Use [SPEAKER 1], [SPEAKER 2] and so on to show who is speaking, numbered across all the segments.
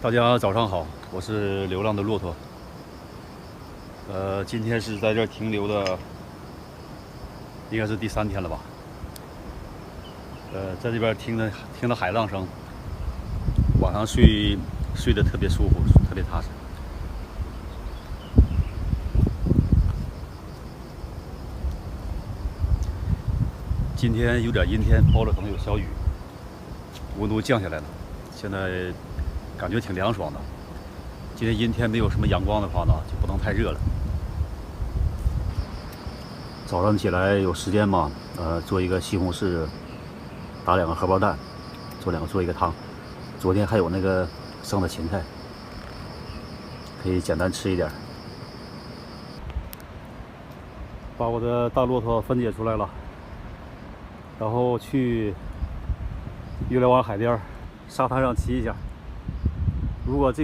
[SPEAKER 1] 大家早上好，我是流浪的骆驼。今天是在这儿停留的，应该是第3天了吧。在这边听着海浪声，晚上睡得特别舒服，特别踏实。今天有点阴天，包了可能有小雨，温度降下来了，现在感觉挺凉爽的。今天阴天没有什么阳光的话呢，就不能太热了。早上起来有时间嘛，做一个西红柿，打2个荷包蛋，做一个汤。昨天还有那个剩的芹菜，可以简单吃一点。把我的大骆驼分解出来了，然后去月亮湾海边沙滩上骑一下。如果这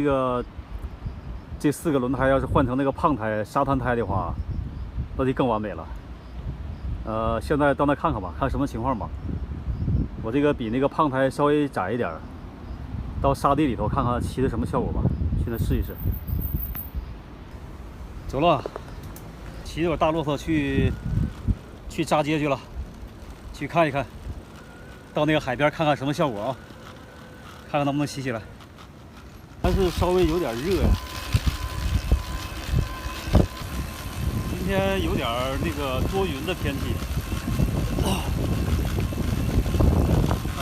[SPEAKER 1] 4个轮胎要是换成那个胖胎沙滩胎的话，那就更完美了。现在到那看看吧，看什么情况吧。我这个比那个胖胎稍微窄一点，到沙地里头看看骑的什么效果吧。去那试一试。走了，骑着我大骆驼去扎街去了，去看一看，到那个海边看看什么效果啊，看看能不能骑起来。还是稍微有点热呀。今天有点那个多云的天气，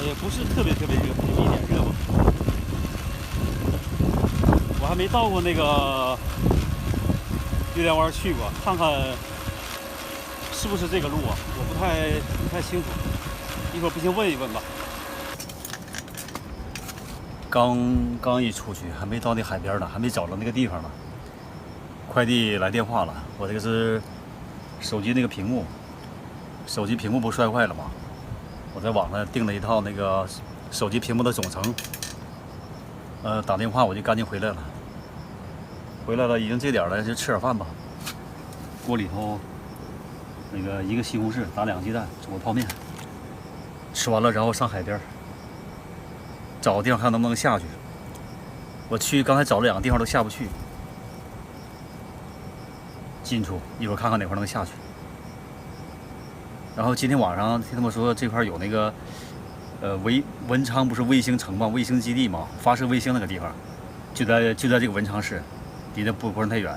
[SPEAKER 1] 也不是特别热，有一点热吧。我还没到过那个月亮湾去过，看看是不是这个路啊？我不太清楚，一会儿不行问一问吧。刚一出去，还没到那海边呢，还没找到那个地方呢。快递来电话了，我这个是手机那个屏幕，手机屏幕不摔坏了吗？我在网上订了一套那个手机屏幕的总成。打电话我就赶紧回来了。回来了，已经这点了，就吃点饭吧。锅里头那个1个西红柿，打2个鸡蛋，煮个泡面。吃完了，然后上海边找个地方看能不能下去。我刚才找了2个地方都下不去。进出一会儿看看哪块能下去。然后今天晚上听他们说这块有那个文昌不是卫星城吗？卫星基地嘛，发射卫星那个地方，就在这个文昌市，离得不是太远。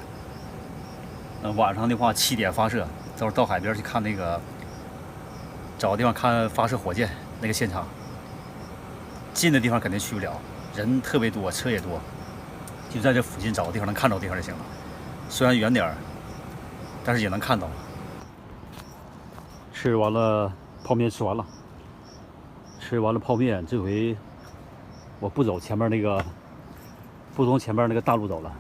[SPEAKER 1] 晚上的话7点发射，到海边去看那个，找个地方看发射火箭那个现场。近的地方肯定去不了，人特别多，车也多，就在这附近找个地方能看着地方就行了。虽然远点儿，但是也能看到。吃完了泡面，吃完了泡面，这回我不走前面那个，不从前面那个大路走了，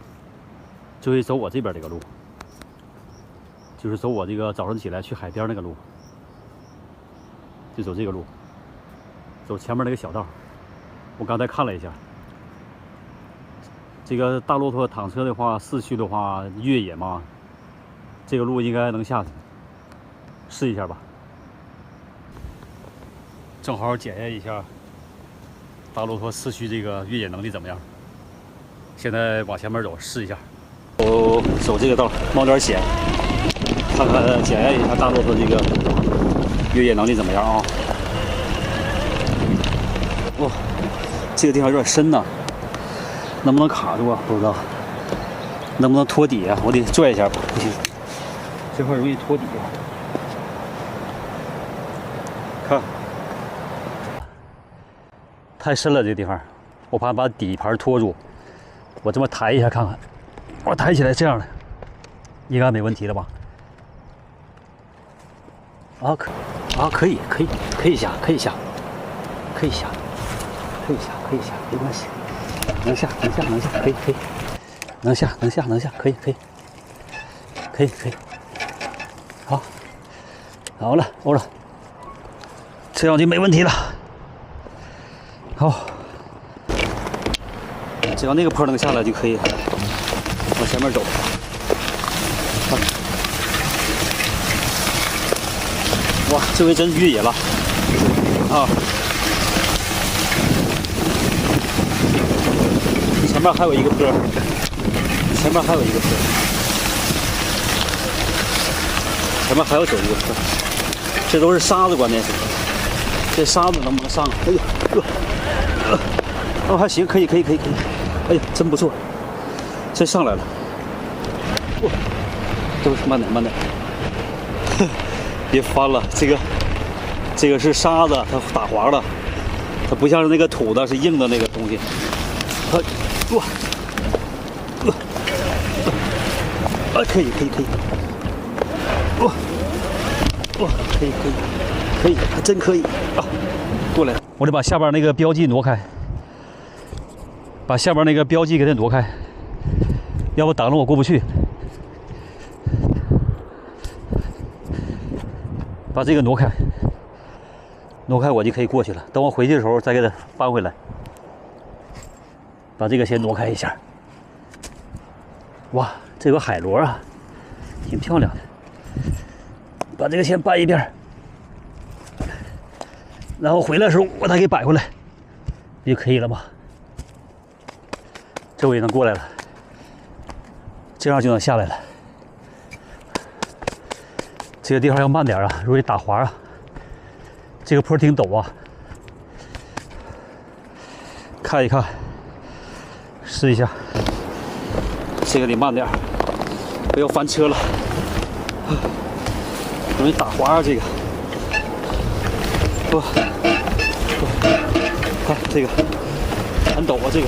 [SPEAKER 1] 这回走我这边这个路，就是走我这个早上起来去海边那个路，就走这个路，走前面那个小道。我刚才看了一下，这个大骆驼躺车的话，市区的话越野嘛，这个路应该能下去，试一下吧。正好检验一下大骆驼市区这个越野能力怎么样。现在往前面走，试一下。走这个道，冒点险，看看检验一下大骆驼这个越野能力怎么样啊？哦，这个地方有点深呐，能不能卡住啊？不知道，能不能托底啊？我得拽一下吧，不行，这块容易托底。看，太深了，这个地方，我怕把底盘拖住。我这么抬一下看看，我抬起来这样的，应该没问题了吧？可以下，没关系，能下，可以，能下，可以，好了，欧了，这样就没问题了。好，只要那个坡能下来就可以往前面走。哇，这回真越野了啊！前面还有一个坡，前面还有一个坡，前面还要走一个坡，这都是沙子，关键是这沙子能不能上？哎呦，哦还行，可以，哎呀，真不错，这上来了，哇，都是慢点，别翻了，这个是沙子，它打滑了，它不像是那个土的，是硬的那个东西。哇，可以，哇，可以，还真可以啊！过来，我得把下边那个标记挪开，把下边那个标记给它挪开，要不挡着我过不去。把这个挪开，我就可以过去了。等我回去的时候再给它搬回来。把这个先挪开一下。哇，这个海螺啊，挺漂亮的。把这个先搬一边，然后回来的时候我再给摆回来，不就可以了吗？这我也能过来了，这样就能下来了。这个地方要慢点啊，容易打滑啊。这个坡挺陡啊，看一看，试一下。这个得慢点，不要翻车了，容易打滑啊。这个，哇，看这个很陡啊，这个，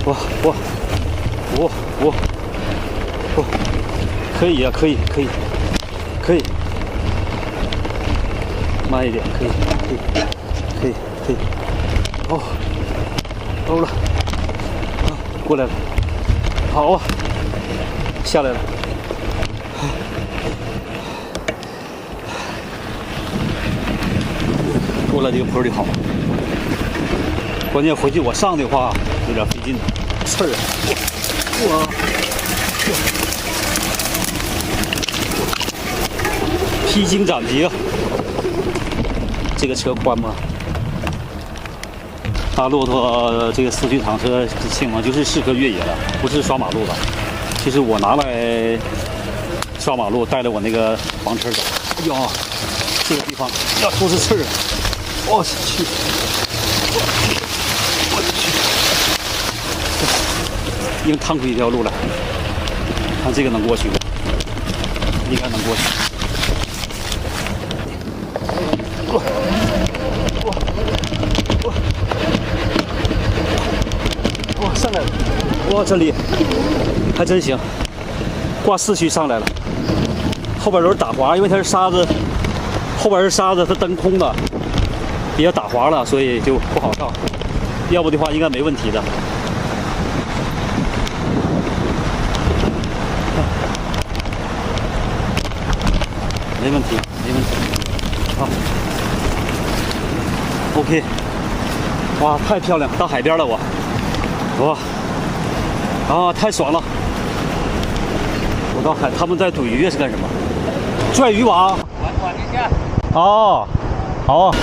[SPEAKER 1] 哇，可以啊，可以，慢一点，可以，哦，欧了，啊，过来了，好啊，下来了，过来这个坡就好，关键回去我上的话有点费劲，刺儿，哇，披荆斩棘啊！这个车宽吗？大骆驼这个四驱敞车性能就是适合越野的，不是刷马路的。其实我拿来刷马路，带着我那个房车走。哎呦，这个地方呀都是刺儿，我去，硬趟出一条路来。看这个能过去吗？应该能过去。哇，上来了！哇，这里还真行，挂四驱上来了。后边都是打滑，因为它是沙子，后边是沙子，它蹬空的，比较打滑了，所以就不好上。要不的话，应该没问题的。没问题。好 ，OK。哇，太漂亮，到海边了我。哇，啊，太爽了！我到海，他们在怼鱼是干什么？拽渔网。管一下。哦，好啊。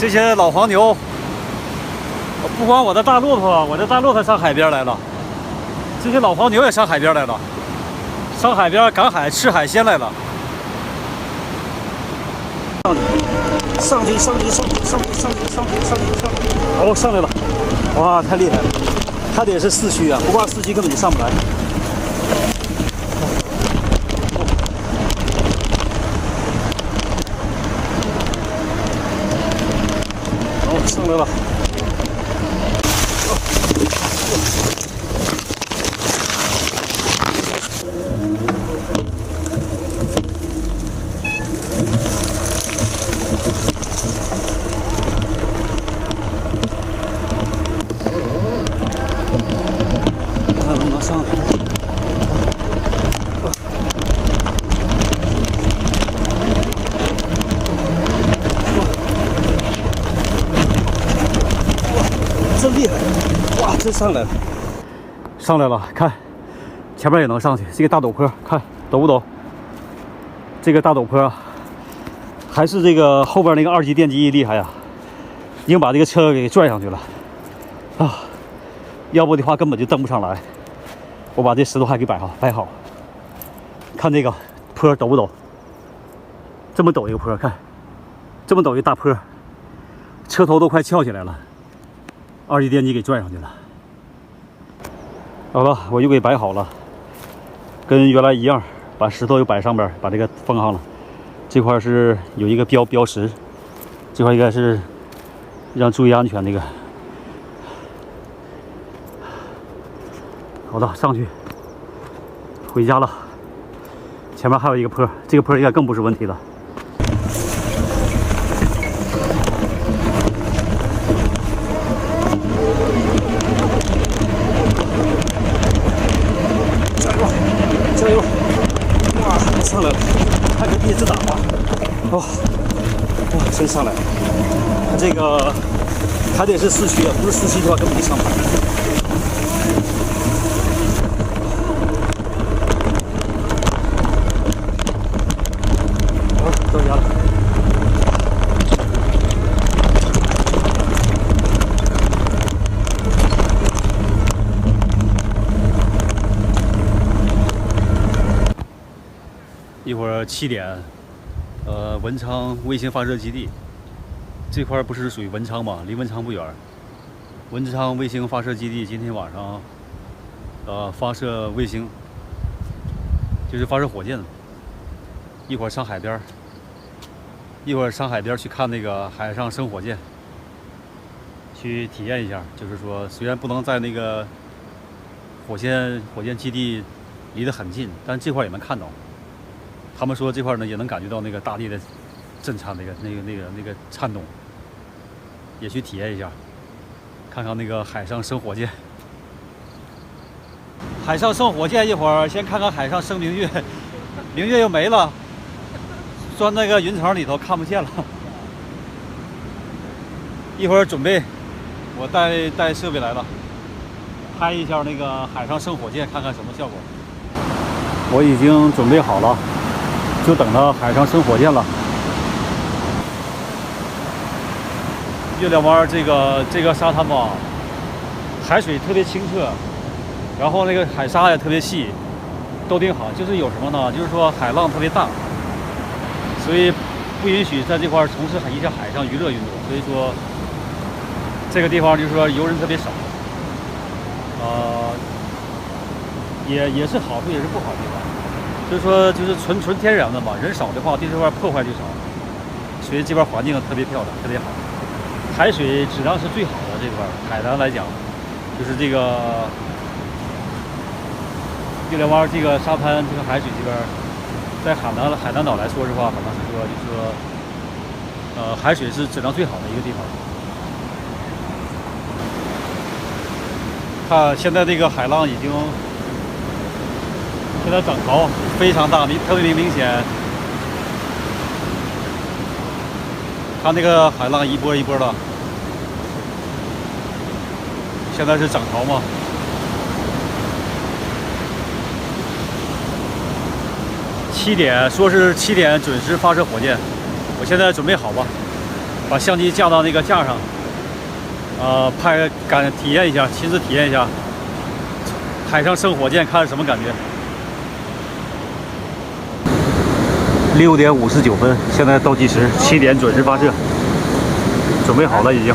[SPEAKER 1] 这些老黄牛，不光我的大骆驼，我的大骆驼上海边来了，这些老黄牛也上海边来了，上海边赶海吃海鲜来了。上去！哦，上来了！哇，太厉害了！它得是4驱啊，不挂4驱根本就上不来。哦，上来了！真厉害！哇，真上来了，上来了！看，前面也能上去，这个大陡坡，看陡不陡？这个大陡坡，还是这个后边那个2级电机厉害呀，已经把这个车给拽上去了啊！要不的话根本就登不上来。我把这石头还给摆好，看这个坡陡不陡？这么陡一个坡，看，这么陡一个大坡，车头都快翘起来了。2级电机给拽上去了。好了，我又给摆好了，跟原来一样，把石头又摆上边，把这个封上了。这块是有一个标识，这块应该是让注意安全那个。好的，上去，回家了。前面还有一个坡，这个坡应该更不是问题了。加油！哇，上来了，还可以一直打吧。哇，真上来了。它这个还得是4驱啊，不是4驱的话根本就上不来。好，到家了。一会儿7点，文昌卫星发射基地这块不是属于文昌吗？离文昌不远。文昌卫星发射基地今天晚上，发射卫星，就是发射火箭。一会儿上海边，去看那个海上生火箭，去体验一下。就是说，虽然不能在那个火箭基地离得很近，但这块也能看到。他们说这块呢也能感觉到那个大地的震颤，那个颤动，也去体验一下，看看那个海上生火箭。海上生火箭，一会儿先看看海上生明月，明月又没了，钻那个云层里头看不见了。一会儿准备，我带设备来了，拍一下那个海上生火箭，看看什么效果。我已经准备好了。就等着海上生火箭了。月亮湾这个沙滩吧，海水特别清澈，然后那个海沙也特别细，都挺好。就是有什么呢？就是说海浪特别大，所以不允许在这块从事一些海上娱乐运动。所以说这个地方就是说游人特别少，也是好处也是不好的地方。就是说，就是纯天然的嘛，人少的话，对这块破坏就少，所以这边环境特别漂亮，特别好。海水质量是最好的，这块海南来讲，就是这个月亮湾这个沙滩，这个海水这边，在海南岛来说实话，可能是说就是说，海水是质量最好的一个地方。看现在这个海浪已经。现在涨潮非常大，特别明显。看那个海浪一波一波的，现在是涨潮嘛。7点说是7点准时发射火箭，我现在准备好吧，把相机架到那个架上，体验一下，亲自体验一下海上升火箭，看是什么感觉。6点59分，现在倒计时，7点准时发射，准备好了已经，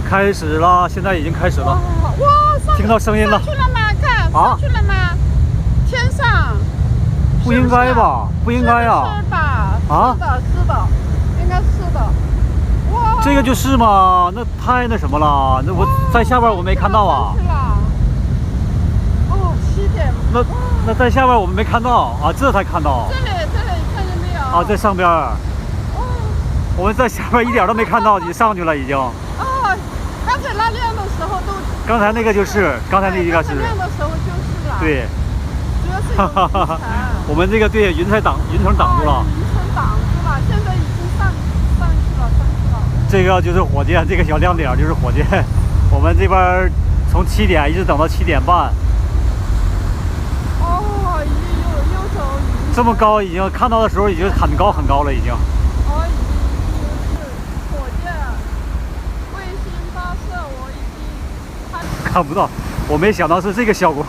[SPEAKER 1] 开始了，现在已经开始了。
[SPEAKER 2] 哇，
[SPEAKER 1] 听到声音了。
[SPEAKER 2] 上去了吗？看，上去了吗？天上。
[SPEAKER 1] 不应该吧？不应该啊。
[SPEAKER 2] 是吧？
[SPEAKER 1] 啊？
[SPEAKER 2] 是的，应该是的。哇。
[SPEAKER 1] 这个就是嘛，那太那什么了，那我在下边我没看到啊。
[SPEAKER 2] 哦，7点。
[SPEAKER 1] 那在下边我们没看到啊，这才看到。
[SPEAKER 2] 这里看见没有？
[SPEAKER 1] 啊，在上边。我们在下边一点都没看到，你上去了已经。
[SPEAKER 2] 刚才那亮的时候都。
[SPEAKER 1] 刚才那个就是，刚才那个是。
[SPEAKER 2] 亮的时候就是了。
[SPEAKER 1] 对。
[SPEAKER 2] 主要是有云层。
[SPEAKER 1] 我们这个对云层挡住了。
[SPEAKER 2] 云层挡住了，现在已经上去了。
[SPEAKER 1] 这个就是火箭，这个小亮点就是火箭。我们这边从7点一直等到7点半。
[SPEAKER 2] 又走云。
[SPEAKER 1] 这么高，已经看到的时候已经很高很高了，已经。
[SPEAKER 2] 已经是火箭卫星发射，我已经看不到，
[SPEAKER 1] 我没想到是这个效果。